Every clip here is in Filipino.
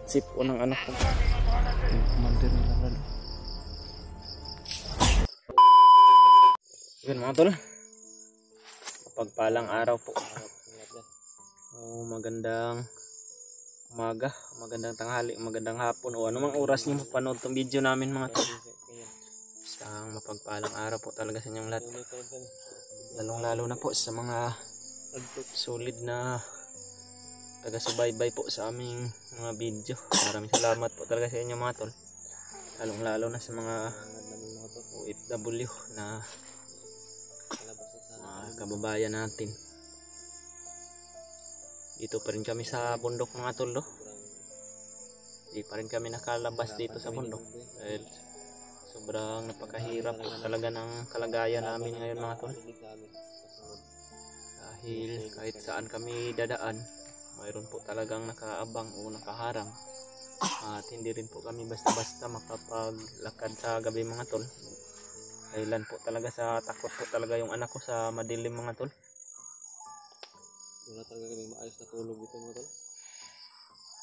sipon ng anak ko. Commander nila lalo. Yun mga tol, pagpalang araw po. Magandang umaga, magandang tanghali, magandang hapon o anumang oras niyo mapanood tong video namin mga tol. Isang mapagpalang araw po talaga sa inyong lahat. Lalong lalo na po sa mga solid na taga-subaybay po sa aming mga video. Maraming salamat po talaga sa inyo mga tol. Lalong lalo na sa mga OFW na kababayan natin. Dito pa rin kami sa bundok mga tol, no? Di pa rin kami nakalabas dito sa bundok dahil sobrang napakahirap po talaga ng kalagayan namin ngayon mga tol. Dahil kahit saan kami dadaan, mayroon po talagang nakaabang o nakaharang. At hindi rin po kami basta-basta makapaglakad sa gabi mga tol. Dahilan po talaga sa takot po talaga yung anak ko sa madilim mga tol. Wala talaga kaming maayos na tulog dito mga tol.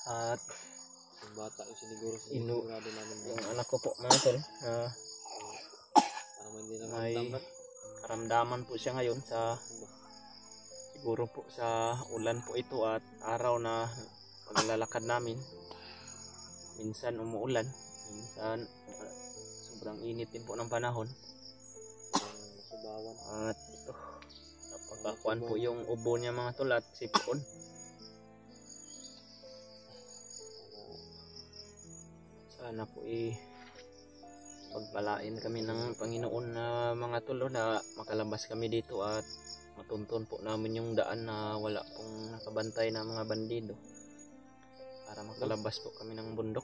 At yung bata yung sinigurado namin yung anak ko po mga tol, hindi na may karamdaman po siya ngayon sa siguro po sa ulan po ito at araw na paglalakad namin. Minsan umuulan, minsan sobrang init din po ng panahon. At ito, napakakuan po yung ubo niya mga tol at sipon. Sana po pagpalain kami ng Panginoon na mga tol na makalabas kami dito at matuntun po namin yung daan na wala pong nakabantay na mga bandido para makalabas po kami ng bundok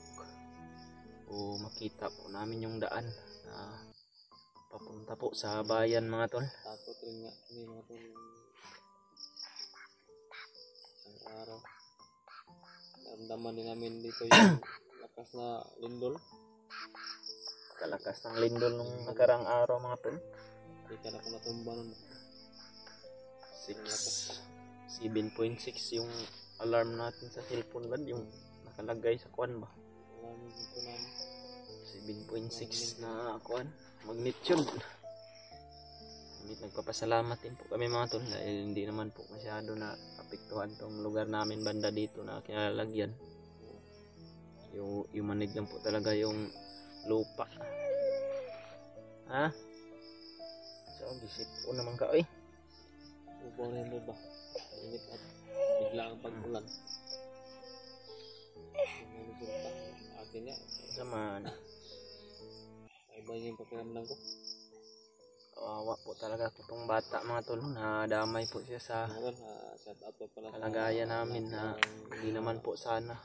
o makita po namin yung daan na papunta po sa bayan mga tol. Takot rin nga kami mga tol. Isang araw naramdaman din namin dito yung lakas na lindol. Kalakas ng lindol nung nakarang araw mga tol. Hindi ka na po natumba nun. 7.6 yung alarm natin sa cellphone ba, yung nakalagay sa kuan ba, 7.6 na kuan magnitude. Hindi nagpapasalamat din po kami mga tol dahil hindi naman po masyado na apektuhan tong lugar namin banda dito na kinalalagyan. Yung manig lang po talaga yung lupa. Ha? So bisip ko naman ka oy. Ubong rin ba? Init at bigla ang pag-ulan. Yung resulta akin niya. Saman. Iba yung pakiramdam ko. Kawawa po talaga ko tong bata mga tol na damay po siya sa kalagayan namin na hindi naman po sana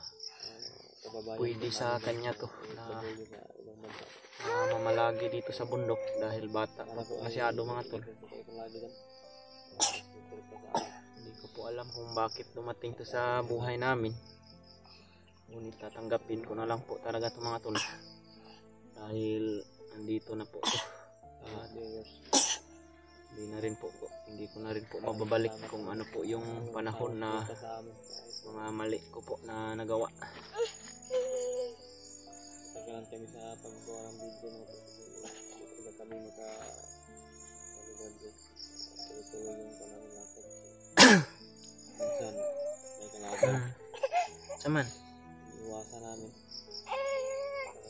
pwede sa kanya to na mamalagi dito sa bundok dahil bata pa po masyado mga tol. Hindi ko po alam kung bakit dumating to sa buhay namin. Ngunit tatanggapin ko na lang po talaga to mga tol. Dahil nandito na po to. Hindi ko na rin po mababalik kung ano po yung panahon na mga mali ko po na nagawa. Tagalan kami sa paggawa ng video mga tol. Hindi kami tuloy yung panahon natin. Minsan may kalaban. Saman? Iwasan namin.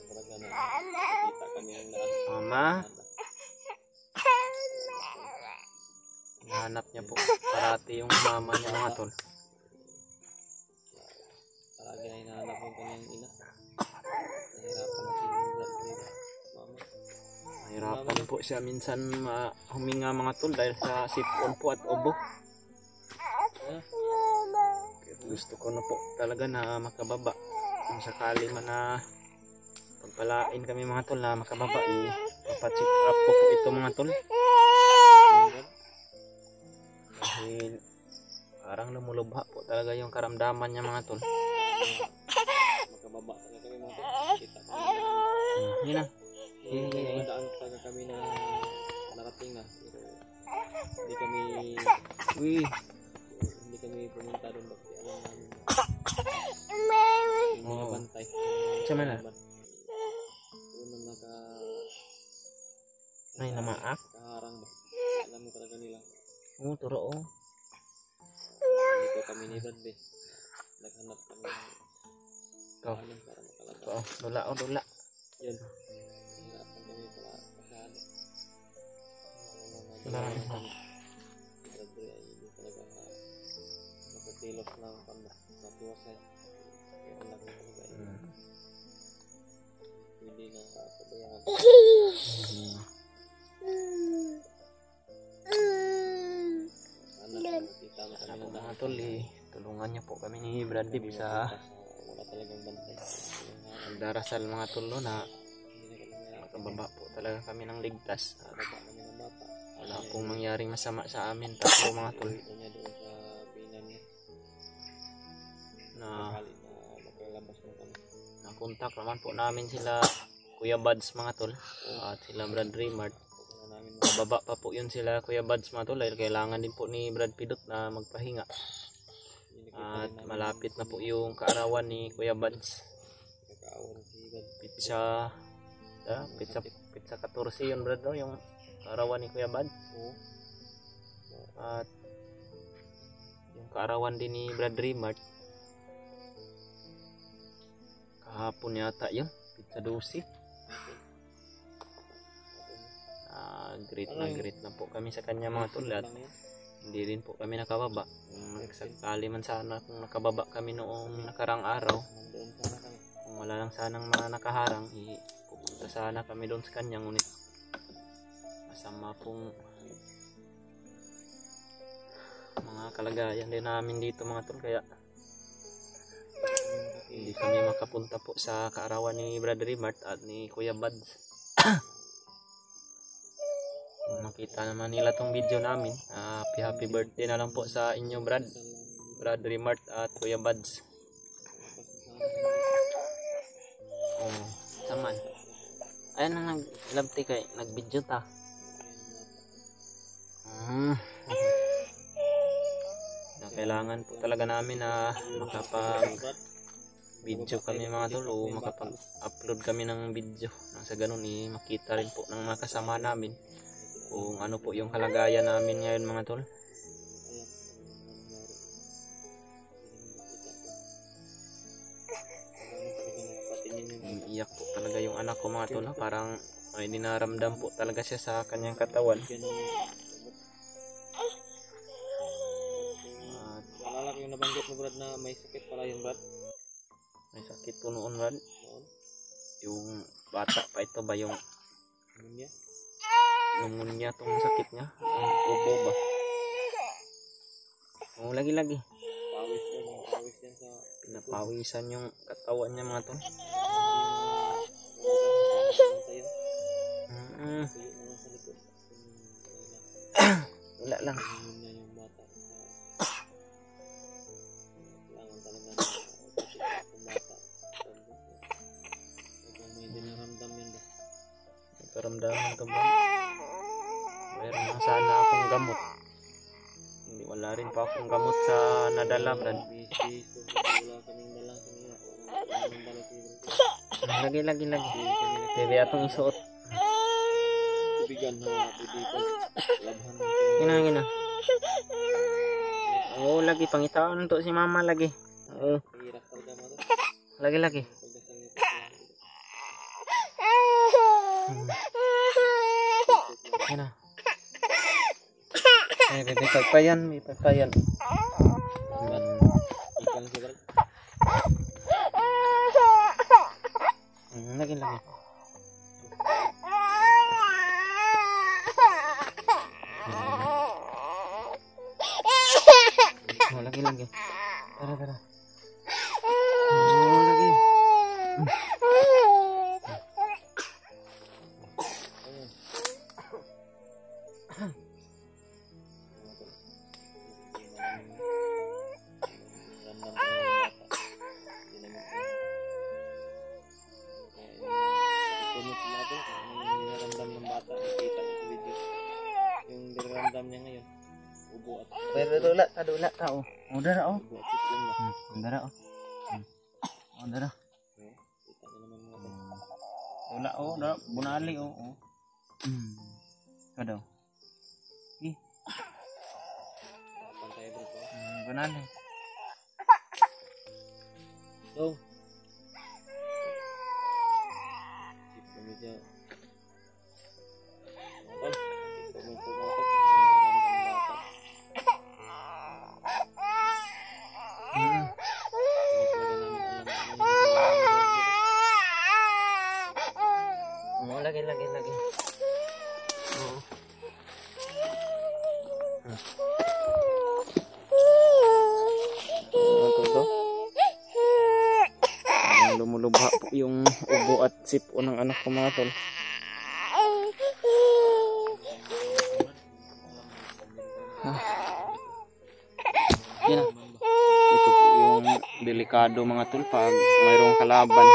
Talaga na nakita kami ang daan. Mama? Hinahanap niya po parati yung mama niya mga tol. Palagi na hinahanap yung kanyang ina. Nahirapan na siya yung mama. Mahirapan po siya minsan huminga mga tol dahil sa sipon po at ubo. Gusto ko na po talaga na makababa. Kung sakali man na pagpalain kami mga tol na makababa, papacheck up ko po ito mga tol. Dahil parang lumulubha po talaga yung karamdaman niya mga tol. Makababa talaga kami mga tol. Kita kami. Yun na. Daan talaga kami na narating na. Hindi kami pumunta doon. Alam namin yung mga bantay. Sa mana? Unang Ay, namaak. nakaharang ba? Alam mo talaga nila. Oo, turo oh. Dito kami ni Brad eh. Naghanap kami ng Ikaw. alam para makalabas. Oo, dula oh, dula. Yun. Hirapan kami pala masyado. Wala na ito. Brad ay hindi talaga makatilos ng matiwasay. Kaya anak mo talaga ay hindi na kabayaan. Anak mo, kita mo kami Ako ng mga tol, tulungan niyo po kami ni Brad Dib sa wala talagang bantay. magdarasal mga tol no, na Hindi na kami makababa po talaga kami ng ligtas. baba kami ng bata. Wala pong mangyaring masama sa amin tatlo mga tol. Ito niya doon sa binan niya. Na Kali na maglalabas mo kami. nakontak naman po namin sila Kuya Buds mga tol at sila Brad Raymart. Huwag na namin Bababa pa po yun sila Kuya Buds mga tol, dahil kailangan din po ni Brad Pidot na magpahinga. At malapit na po yung kaarawan ni Kuya Buds. Kakaawan si Brad. Pizza 14 yun Brad no, yung kaarawan ni Kuya Buds. Oo. At yung kaarawan din ni Brad Raymart. Kahapon yata yun, pizza 12. Great na po kami sa kanya mga tol at hindi rin po kami nakababa. Kung nagsakali man sana kung nakababa kami noong nakarang araw, Nandoon sana kami. kung wala lang sanang mga nakaharang, pupunta sana kami doon sa kanya, ngunit masama pong mga kalagayan din namin dito mga tol, kaya hindi kami makapunta po sa kaarawan ni Brother Mart at ni Kuya Buds. Kung makita naman nila tong video namin, happy birthday na lang po sa inyo Brother Mart at Kuya Buds. Oh, saman. Ayan ang nag-labti kay nag-video ta. Kailangan po talaga namin na makapag-video kami mga tol, o makapag-upload kami ng video. Nang sa ganun makita rin po ng mga kasama namin kung ano po yung kalagayan namin ngayon mga tol. Iiyak po talaga yung anak ko mga tol, parang may dinaramdam po talaga siya sa kanyang katawan. Naalala ko yung nabanggit mo Brad na may sakit pala yun Brad. May sakit po noon Brad. Yung bata pa ito ba, yung pneumonia tong sakit niya, ang ubo ba. Oh, lagi-lagi. Pawis yan sa pinapawisan yung katawan niya mga tol. Wala lang. Karamdaman to ba? Mayroon na sana akong gamot. Hindi, wala rin pa akong gamot sa nadala Brad. Lagi. Pwede atong isuot. Tubigan na dito. Gina. Oo, lagi pangitaan to si mama lagi. Oo. Lagi. Yan na. May pagpayan. Lagi. Lagi. Tara. Lagi. Niya ngayon ubo at dula tao. Udara oh. ubo at siklong na. Udara oh. Udara. Kita niyo Wala bunali Ikaw daw. Pantay bro ko. Bunali. Dong. Sip kami dyan. Apa? Sip kami pumatok. Lagi. Oo. Lumulubha po yung ubo at sipo ng anak ko mga tol. Yan na. Ito po yung delikado mga tol pag mayroong kalaban.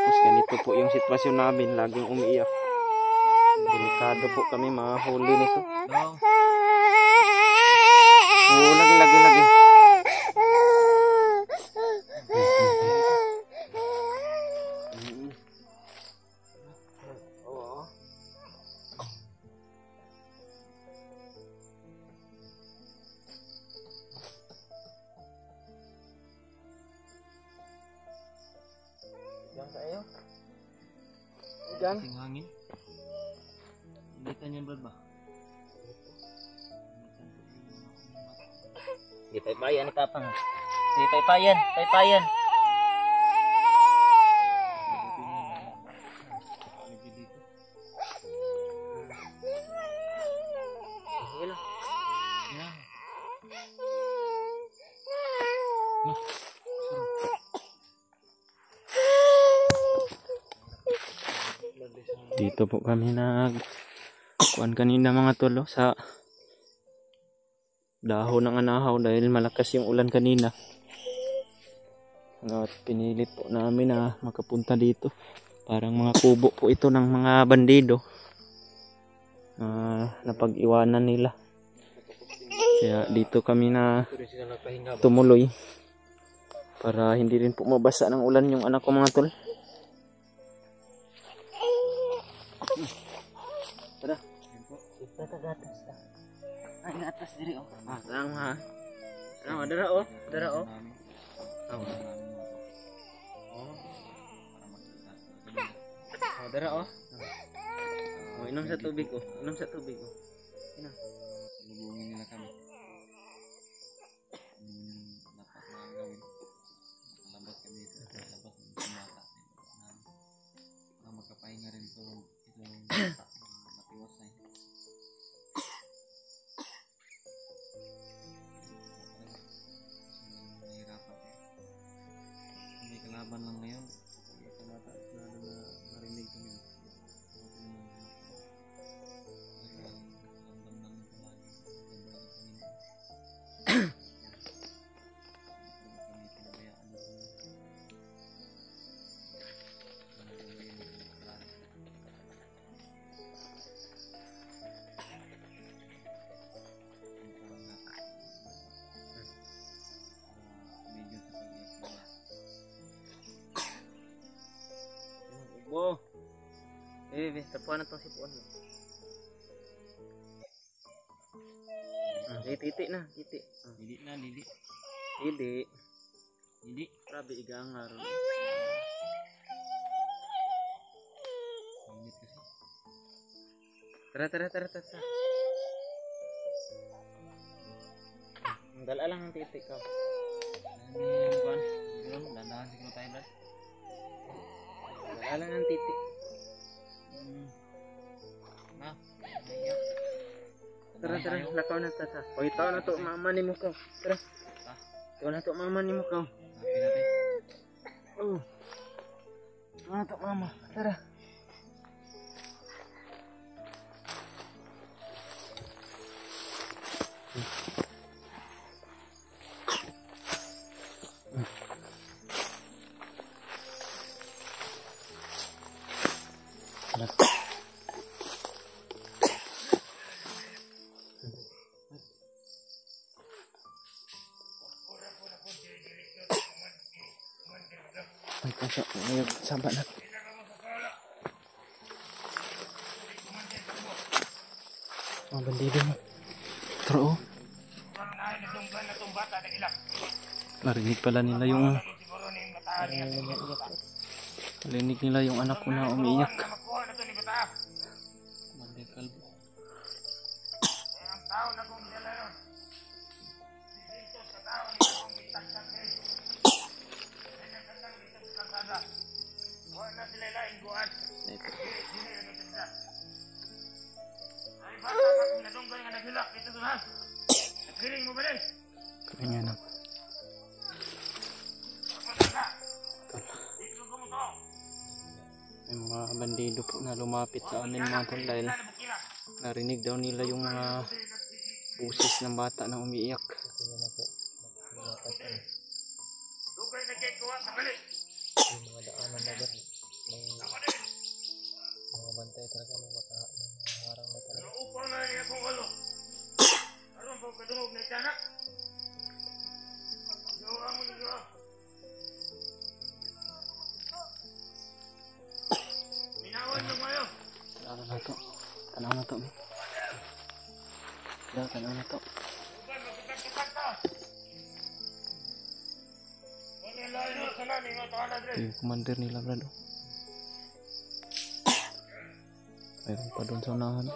Tapos ganito po yung sitwasyon namin, laging umiiyak. Delikado po kami mahuli nito. Oo, lagi. Diyan kayo. Diyan. Kasing hangin. Ilitan yan ba? Di paypayan kapang. Di paypayan. Dito po kami kuan kanina mga tolo sa dahon ng anahaw dahil malakas yung ulan kanina. At pinilit po namin na makapunta dito. Parang mga kubo po ito ng mga bandido. Napag-iwanan nila. Kaya dito kami na tumuloy para hindi rin po mabasa ng ulan yung anak ko mga tol. Tara. Gatas ta. Ay gatas diri tama. Tama dara dara inom sa tubig Inom. Lubungin nila kami. Dapat na gawin. Labas kami dito. Labas ng bata. Magkapahinga rin ito bata. Matiwasay. Nahirapan. Hindi kalaban lang ngayon. Tumataas na narinig kami. Bo. Tapuan na itong sipuan mo. Titi na. Didi. Grabe igangar. Init kasi. Tara. Dala lang ang titi ka. Dandahan siguro tayo, Brad. Dala lang ang titi. Tara, lakaw na tata. O itaw na to mama ni mo ka. Tara. Itaw na to mama ni mo ka. Happy natin. Itaw na to mama. Tara. Sabar na. Mga bandido mo. Tara oh. Narinig pala nila yung narinig nila yung anak ko na umiiyak. Manday kalbo. Kanya na. May mga bandido po na lumapit sa amin mga tol dahil narinig daw nila yung mga busis ng bata na umiiyak. Yung mga daanan na ba? May mga bantay talaga, mga harang na talaga. Tanaw na to. Tanaw na to. Ito yung commander nila brad. Mayroon pa doon sa unahan.